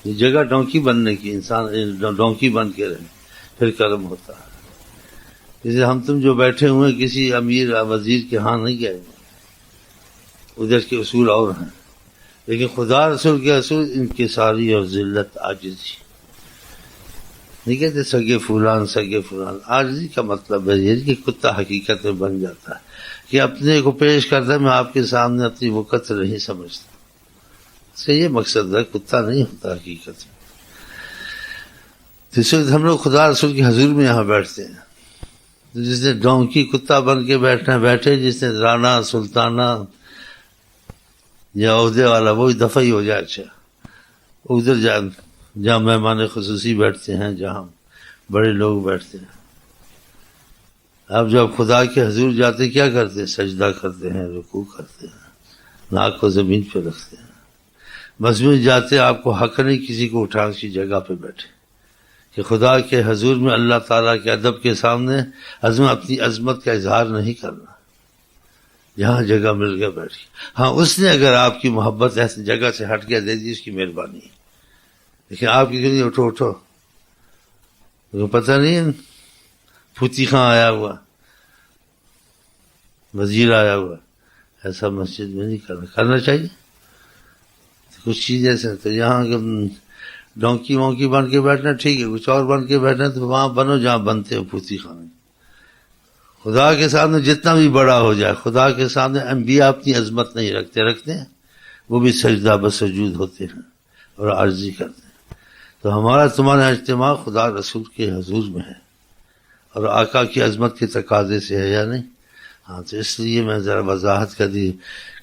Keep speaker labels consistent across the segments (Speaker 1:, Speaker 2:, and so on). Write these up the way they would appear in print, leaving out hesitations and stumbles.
Speaker 1: یہ جگہ ڈونکی بننے کی، انسان ڈونکی بن کے رہے پھر کرم ہوتا ہے. جیسے ہم تم جو بیٹھے ہوئے کسی امیر وزیر کے ہاں نہیں گئے، ادھر کے اصول اور ہیں، لیکن خدا رسول کے اصول انکساری اور ذلت، عاجزی. نہیں کہتے سگے فلان سگے فلان. عاجزی کا مطلب ہے یہ کہ کتا حقیقت میں بن جاتا ہے، کہ اپنے کو پیش کرتا ہے، میں آپ کے سامنے اپنی وقت نہیں سمجھتا. اس کا یہ مقصد ہے، کتا نہیں ہوتا حقیقت میں. اس وقت ہم لوگ خدا رسول کے حضور میں یہاں بیٹھتے ہیں، جس نے ڈونکی کتا بن کے بیٹھے، جس نے رانا سلطانہ یا عہدے والا، وہی دفعہ ہی ہو جائے. اچھا ادھر جہاں مہمان خصوصی بیٹھتے ہیں، جہاں بڑے لوگ بیٹھتے ہیں. اب جب خدا کے حضور جاتے کیا کرتے ہیں؟ سجدہ کرتے ہیں، رکوع کرتے ہیں، ناک کو زمین پہ رکھتے ہیں. مسجد جاتے آپ کو حق نہیں کسی کو اٹھا کی جگہ پہ بیٹھے، کہ خدا کے حضور میں اللہ تعالیٰ کے ادب کے سامنے اپنی عظمت کا اظہار نہیں کرنا. یہاں جگہ مل گیا بیٹھی. ہاں اس نے اگر آپ کی محبت ایسی جگہ سے ہٹ گیا دے دی، اس کی مہربانی ہے. لیکن آپ کی کہیں اٹھو اٹھو، پتہ نہیں پھوتی خاں آیا ہوا، وزیر آیا ہوا، ایسا مسجد میں نہیں کرنا چاہیے. کچھ چیزیں ایسے تو یہاں ڈونکی وونکی بن کے بیٹھنا ٹھیک ہے، کچھ اور بن کے بیٹھنا تو وہاں بنو جہاں بنتے ہو پھوتی خانے. خدا کے سامنے جتنا بھی بڑا ہو جائے، خدا کے سامنے انبیاء اپنی عظمت نہیں رکھتے ہیں، وہ بھی سجدہ بسجود ہوتے ہیں اور عاجزی کرتے ہیں. تو ہمارا تمہارا اجتماع خدا رسول کے حضور میں ہے اور آقا کی عظمت کے تقاضے سے ہے یا نہیں. ہاں تو اس لیے میں ذرا وضاحت کر دی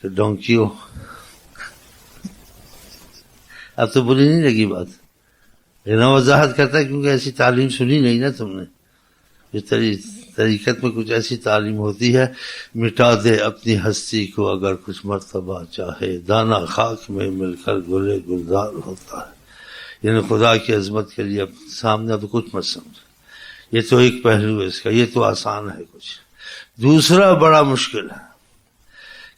Speaker 1: کہ ڈونکیوں. اب تو بری نہیں لگی بات، لیکن وضاحت کرتا ہے کیونکہ ایسی تعلیم سنی نہیں نا تم نے. اس طریقت میں کچھ ایسی تعلیم ہوتی ہے، مٹا دے اپنی ہستی کو اگر کچھ مرتبہ چاہے، دانا خاک میں مل کر گلے گلزار ہوتا ہے. یعنی خدا کی عظمت کے لیے سامنے اب کچھ مت سمجھ. یہ تو ایک پہلو ہے اس کا، یہ تو آسان ہے. کچھ دوسرا بڑا مشکل ہے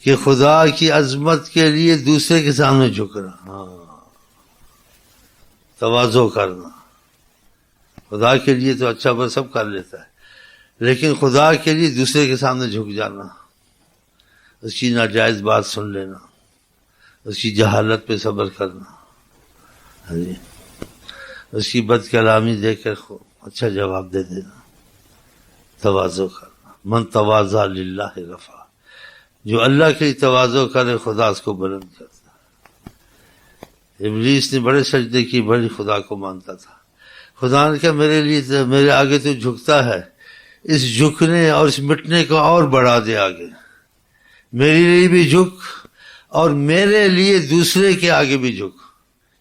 Speaker 1: کہ خدا کی عظمت کے لیے دوسرے کے سامنے جھکنا، تواضع کرنا. خدا کے لیے تو اچھا بس سب کر لیتا ہے، لیکن خدا کے لیے دوسرے کے سامنے جھک جانا، اس کی ناجائز بات سن لینا، اس کی جہالت پہ صبر کرنا، اس کی بد کلامی دیکھ کر اچھا جواب دے دینا، تواضع کرنا. من تواضع للہ رفع، جو اللہ کے لیے تواضع کرے خدا اس کو بلند کرتا. ابلیس نے بڑے سجدے کی، بڑی خدا کو مانتا تھا. خدا نے کہا میرے آگے تو جھکتا ہے، اس جھکنے اور اس مٹنے کو اور بڑھا دے آگے. میرے لیے بھی جھک اور میرے لیے دوسرے کے آگے بھی جھک.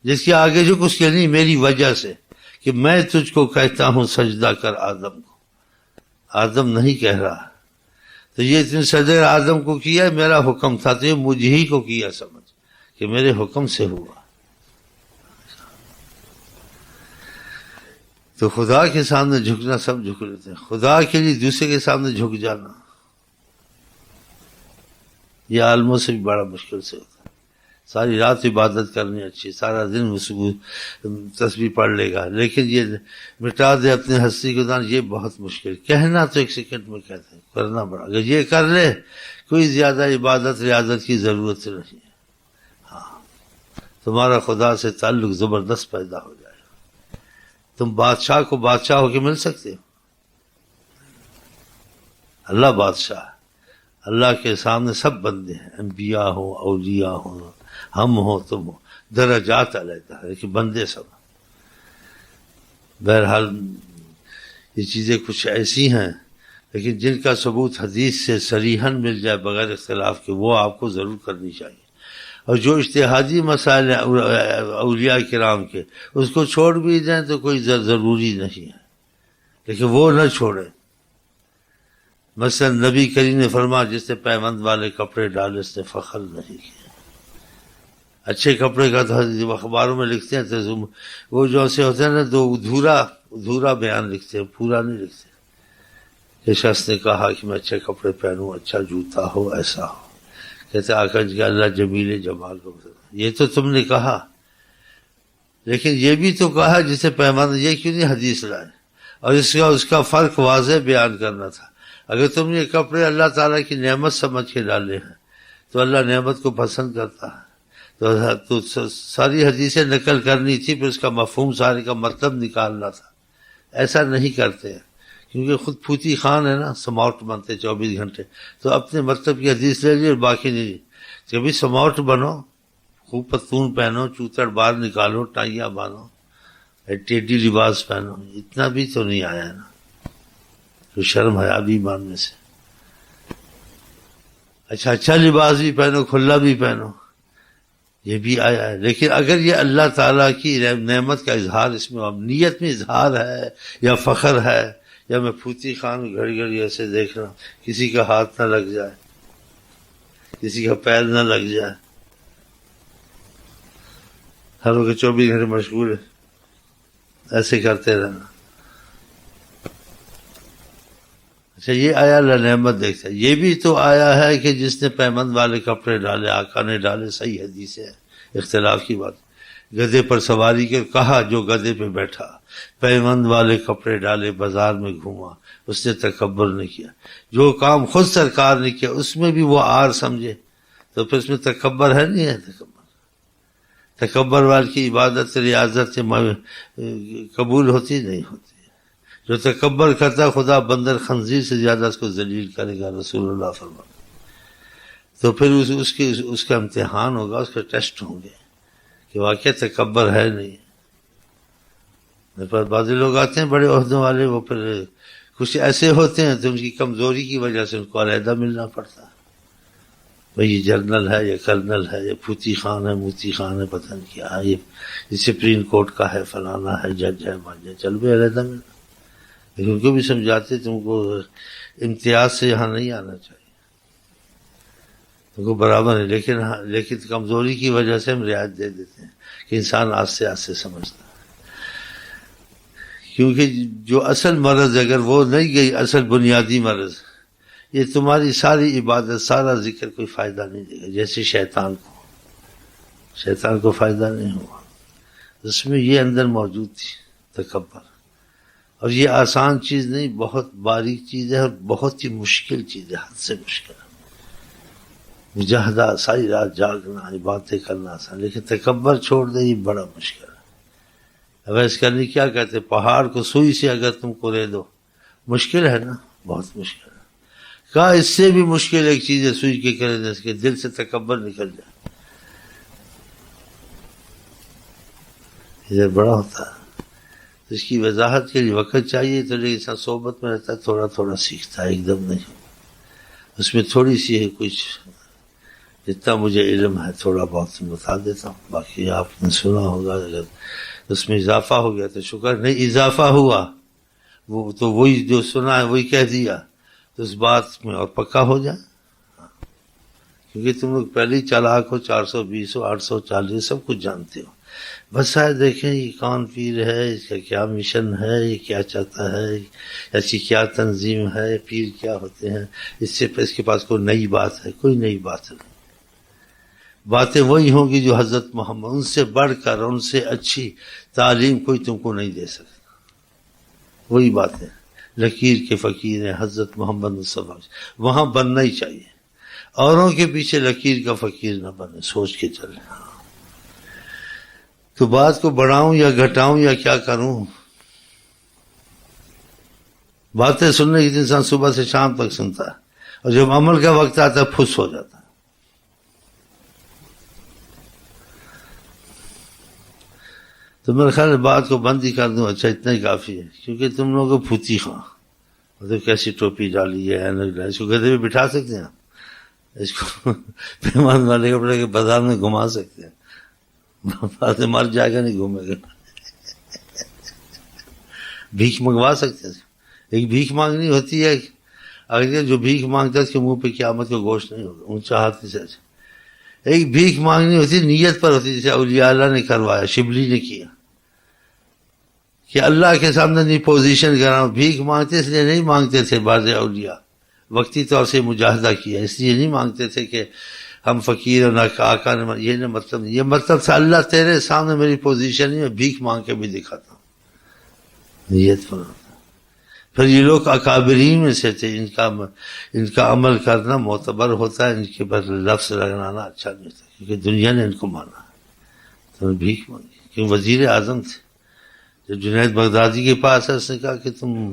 Speaker 1: جس کے آگے جھک اس کے نہیں، میری وجہ سے، کہ میں تجھ کو کہتا ہوں سجدہ کر آدم کو. آدم نہیں کہہ رہا. تو یہ تم سجدہ آدم کو کیا، میرا حکم تھا، تو یہ مجھ ہی کو کیا سمجھ کہ میرے حکم سے ہوا. تو خدا کے سامنے جھکنا سب جھک لیتے ہیں، خدا کے لیے دوسرے کے سامنے جھک جانا یہ عالموں سے بھی بڑا مشکل سے ہوتا ہے. ساری رات عبادت کرنی اچھی، سارا دن تسبیح پڑھ لے گا، لیکن یہ مٹا دے اپنی ہستی کو دان، یہ بہت مشکل. کہنا تو ایک سیکنڈ میں کہتے ہیں، کرنا پڑا. اگر یہ کر لے کوئی زیادہ عبادت ریاضت کی ضرورت نہیں ہے. ہاں تمہارا خدا سے تعلق زبردست پیدا ہو جائے. تم بادشاہ کو بادشاہ ہو کے مل سکتے ہو. اللہ بادشاہ، اللہ کے سامنے سب بندے ہیں، انبیاء ہوں، اولیاء ہوں، ہم ہوں، تم ہو، درجات علیحدہ ہے، لیکن بندے سب. بہرحال یہ چیزیں کچھ ایسی ہیں لیکن جن کا ثبوت حدیث سے صریحاً مل جائے بغیر اختلاف کے، وہ آپ کو ضرور کرنی چاہیے. اور جو اجتہادی مسائل ہیں اولیاء کرام کے، اس کو چھوڑ بھی دیں تو کوئی ضروری نہیں ہے، لیکن وہ نہ چھوڑیں. مثلا نبی کریم نے فرمایا جس نے پیوند والے کپڑے ڈالے اس نے فخر نہیں کیا. اچھے کپڑے کا تو اخباروں میں لکھتے ہیں تو وہ جو سے ہوتے ہیں نا، تو ادھورا بیان لکھتے ہیں، پورا نہیں لکھتے. کہ شخص نے کہا کہ میں اچھے کپڑے پہنوں، اچھا جوتا ہو، ایسا ہو. کہتے آقا جی اللہ جمیل جمال کو. یہ تو تم نے کہا، لیکن یہ بھی تو کہا جسے پیمانہ، یہ کیوں نہیں حدیث لائے؟ اور اس کا فرق واضح بیان کرنا تھا۔ اگر تم نے کپڑے اللہ تعالیٰ کی نعمت سمجھ کے ڈالے ہیں تو اللہ نعمت کو پسند کرتا ہے، تو ساری حدیثیں نقل کرنی تھی، پھر اس کا مفہوم سارے کا مطلب نکالنا تھا۔ ایسا نہیں کرتے ہیں، کیونکہ خود پھوتی خان ہے نا، سماؤٹ بنتے 24 گھنٹے، تو اپنے مطلب کی حدیث لے لی اور باقی نہیں۔ کبھی سماؤٹ بنو، خوب پتون پہنو، چوتڑ باہر نکالو، ٹائیاں باندھو، ٹیڈی لباس پہنو، اتنا بھی تو نہیں آیا نا، تو شرم حیا بھی ماننے سے۔ اچھا لباس بھی پہنو، کھلا بھی پہنو، یہ بھی آیا ہے۔ لیکن اگر یہ اللہ تعالیٰ کی نعمت کا اظہار، اس میں نیت میں اظہار ہے یا فخر ہے، یا میں پھوتی خان گھڑی گھڑی ایسے دیکھ رہا ہوں، کسی کا ہاتھ نہ لگ جائے، کسی کا پیر نہ لگ جائے، ہر وقت 24 گھنٹے مشغول ہے، ایسے کرتے رہنا۔ اچھا یہ آیا اللہ نعمت دیکھتا ہے۔ یہ بھی تو آیا ہے کہ جس نے پیمند والے کپڑے ڈالے، آقا نے ڈالے، صحیح حدیث ہے، اختلاف کی بات۔ گدھے پر سواری کے کہا جو گدھے پہ بیٹھا، پیمند والے کپڑے ڈالے، بازار میں گھوما، اس نے تکبر نہیں کیا۔ جو کام خود سرکار نے کیا اس میں بھی وہ آر سمجھے، تو پھر اس میں تکبر ہے نہیں ہے؟ تکبر والے کی عبادت ریاضت قبول ہوتی نہیں ہوتی۔ جو تکبر کرتا خدا بندر خنزیر سے زیادہ اس کو ذلیل کرے گا، رسول اللہ فرماتے۔ تو پھر اس کا امتحان ہوگا، اس کا ٹیسٹ ہوں گے کہ واقعہ تکبر ہے نہیں۔ میرے پاس بعض لوگ آتے ہیں بڑے عہدوں والے، وہ پھر کچھ ایسے ہوتے ہیں تو ان کی کمزوری کی وجہ سے ان کو علیحدہ ملنا پڑتا ہے۔ بھئی یہ جرنل ہے، یہ کرنل ہے، یہ پھوتی خان ہے، موتی خان ہے، پتہ نہیں کیا ہے، یہ سپریم کورٹ کا ہے، فلانا ہے، جج ہے، مانجا، چل بھی علیحدہ ملنا۔ لیکن ان کو بھی سمجھاتے تم کو امتیاز سے یہاں نہیں آنا چاہیے، تم کو برابر ہے، لیکن کمزوری کی وجہ سے ہم رعایت دے دیتے ہیں کہ انسان آہستہ آہستہ سمجھتا ہے۔ کیونکہ جو اصل مرض اگر وہ نہیں گئی، اصل بنیادی مرض، یہ تمہاری ساری عبادت، سارا ذکر کوئی فائدہ نہیں دے گا۔ جیسے شیطان کو فائدہ نہیں ہوا، اس میں یہ اندر موجود تھی تکبر۔ اور یہ آسان چیز نہیں، بہت باریک چیز ہے اور بہت ہی مشکل چیز ہے، حد سے مشکل ہے۔ مجاہدہ، ساری رات جاگنا، باتیں کرنا آسان، لیکن تکبر چھوڑ دے یہ بڑا مشکل ہے۔ اب اس کرنے کیا کہتے، پہاڑ کو سوئی سے اگر تم کوڑے دو، مشکل ہے نا، بہت مشکل ہے۔ کہا اس سے بھی مشکل ایک چیز ہے سوئی کے کرے دے، اس کے دل سے تکبر نکل جائے، ادھر بڑا ہوتا ہے۔ اس کی وضاحت کے لیے وقت چاہیے، تو لیکن انسان صحبت میں رہتا ہے، تھوڑا تھوڑا سیکھتا ہے، ایک دم نہیں۔ اس میں تھوڑی سی ہے، کچھ جتنا مجھے علم ہے تھوڑا بہت بتا دیتا ہوں، باقی آپ نے سنا ہوگا، اگر اس میں اضافہ ہو گیا تو شکر، نہیں اضافہ ہوا وہ تو وہی جو سنا ہے وہی کہہ دیا، تو اس بات میں اور پکا ہو جائے۔ کیونکہ تم لوگ پہلے ہی چالاک ہو، 420 ہو، 840 سب کچھ جانتے ہو، بس شاید دیکھیں یہ کون پیر ہے، اس کا کیا مشن ہے، یہ کیا چاہتا ہے، ایسی کیا تنظیم ہے، پیر کیا ہوتے ہیں، اس کے پاس کوئی نئی بات ہے، کوئی نئی بات نہیں۔ باتیں وہی ہوں گی جو حضرت محمد، ان سے بڑھ کر، ان سے اچھی تعلیم کوئی تم کو نہیں دے سکتا، وہی باتیں۔ لکیر کے فقیر ہیں حضرت محمد مصطفیٰ، وہاں بننا ہی چاہیے، اوروں کے پیچھے لکیر کا فقیر نہ بنے، سوچ کے چلیں۔ تو بات کو بڑھاؤں یا گھٹاؤں یا کیا کروں؟ باتیں سننے کی انسان صبح سے شام تک سنتا ہے، اور جب عمل کا وقت آتا ہے پھس ہو جاتا ہے۔ تو میرے خیال ہے بات کو بند ہی کر دوں، اچھا اتنا ہی کافی ہے، کیونکہ تم لوگوں کو پھوتی خواہ، مطلب کیسی ٹوپی ڈالی ہے، اینک ڈالی، اس کو گدھے پہ بٹھا سکتے ہیں، اس کو پیمان والے کپڑے کے بازار میں گھما سکتے ہیں، بعد میں مر جائے گا، نہیں گھومے گا۔ بھیک منگوا سکتے ہیں، ایک بھیک مانگنی ہوتی ہے، اگر جو بھیک مانگتا ہے اس کے منہ پہ قیامت کا گوشت نہیں ہوگا، اونچا ہاتھ سے۔ ایک بھیک مانگنی ہوتی ہے، نیت پر ہوتی ہے، جیسے اولیاء اللہ نے کروایا، شبلی نے کیا، کہ اللہ کے سامنے نہیں پوزیشن کراؤں۔ بھیک مانگتے اس لیے نہیں مانگتے تھے بعض اولیاء، وقتی طور سے مجاہدہ کیا، اس لیے نہیں مانگتے تھے کہ ہم فقیر اور آقا نے یہ نہیں مطلب نہیں، یہ مطلب تھا اللہ تیرے سامنے میری پوزیشن ہے، میں بھیک مانگ کے بھی دکھاتا ہوں، نیت پر۔ پھر یہ لوگ اکابرین میں سے تھے، ان کا عمل کرنا معتبر ہوتا ہے، ان کے پر لفظ لگانا اچھا نہیں ہوتا، کیونکہ دنیا نے ان کو مانا، تو بھیک مانگی، کیونکہ وزیر اعظم تھے۔ جب جنید بغدادی کے پاس ہے، اس نے کہا کہ تم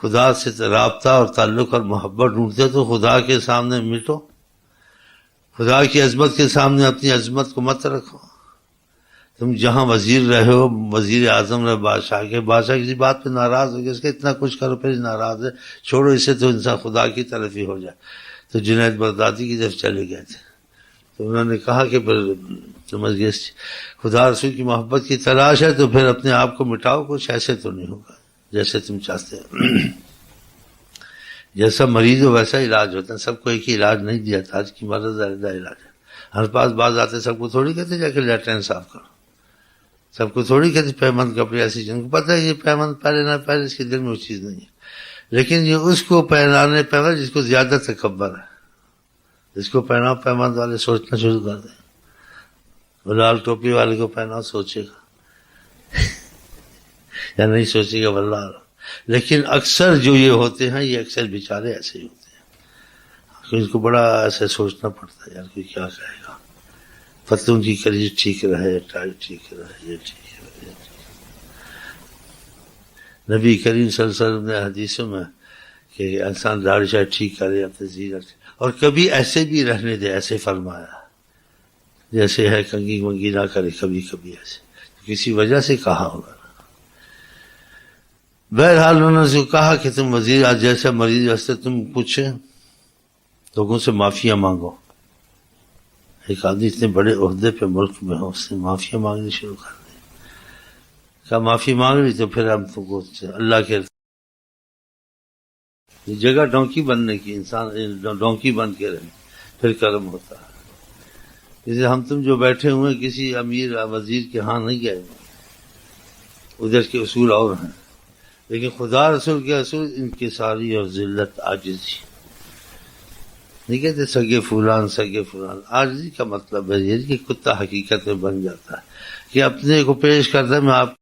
Speaker 1: خدا سے رابطہ اور تعلق اور محبت ڈھونڈتے ہو تو خدا کے سامنے مٹو، خدا کی عظمت کے سامنے اپنی عظمت کو مت رکھو۔ تم جہاں وزیر رہے ہو، وزیر اعظم رہے بادشاہ کے، بادشاہ کسی بات پہ ناراض ہو گیا، اس کے اتنا کچھ کرو پھر ناراض ہے، چھوڑو اسے تو انسان خدا کی طرف ہی ہو جائے۔ تو جنید بغدادی کی طرف چلے گئے تھے، تو انہوں نے کہا کہ پھر سمجھ گئے خدا رسول کی محبت کی تلاش ہے تو پھر اپنے آپ کو مٹاؤ، کچھ ایسے تو نہیں ہوگا جیسے تم چاہتے ہو۔ جیسا مریض ہو ویسا علاج ہوتا ہے، سب کو ایک ہی علاج نہیں دیا تھا، آج کی مرض زیادہ علاج ہے۔ ہر پاس باز آتے سب کو تھوڑی کہتے جا کے لیٹرین صاف کرو، سب کو تھوڑی کہتے پیمند کپڑے ایسی جن کو پتہ ہے یہ پیمند پہلے نہ پہلے، اس کے دل میں وہ چیز نہیں ہے، لیکن یہ اس کو پہنانے پہنا جس کو زیادہ تکبر ہے، جس کو پہناؤ پیمند والے سوچنا شروع کر دیں، وہ لال ٹوپی والے کو پہناؤ سوچے گا یا نہیں سوچے گا واللہ۔ لیکن اکثر جو یہ ہوتے ہیں یہ اکثر بیچارے ایسے ہی ہوتے ہیں، ان کو بڑا ایسے سوچنا پڑتا ہے، یار کوئی کیا کہے گا، پتلون کی کریز ٹھیک رہے، ٹائی ٹھیک رہے، یہ ٹھیک رہے۔ نبی کریم صلی اللہ علیہ وسلم نے حدیثوں میں کہ انسان داڑھی شاید ٹھیک کرے یا تزیین، اور کبھی ایسے بھی رہنے دے، ایسے فرمایا جیسے ہے، کنگھی منگی نہ کرے، کبھی کبھی ایسے کسی وجہ سے کہا ہوگا۔ بہرحال انہوں نے کہا کہ تم وزیر آج جیسا مریض ویسے تم کچھ لوگوں سے معافیاں مانگو۔ ایک آدمی اتنے بڑے عہدے پہ ملک میں ہو، اس نے معافیاں مانگنی شروع کر دی، کہا معافی مانگ لی تو پھر ہم تم کو اللہ کے جگہ ڈونکی بننے کی، انسان ڈونکی بن کے رہے پھر کرم ہوتا ہے۔ جیسے ہم تم جو بیٹھے ہوئے کسی امیر وزیر کے ہاں نہیں گئے، ادھر کے اصول اور ہیں، لیکن خدا رسول کے اصول انکساری اور ذلت، عاجزی، نہیں کہتے سگے فلان سگے فلان۔ عاجزی کا مطلب ہے یہ کہ کتا حقیقت میں بن جاتا ہے، کہ اپنے کو پیش کرتا ہے میں آپ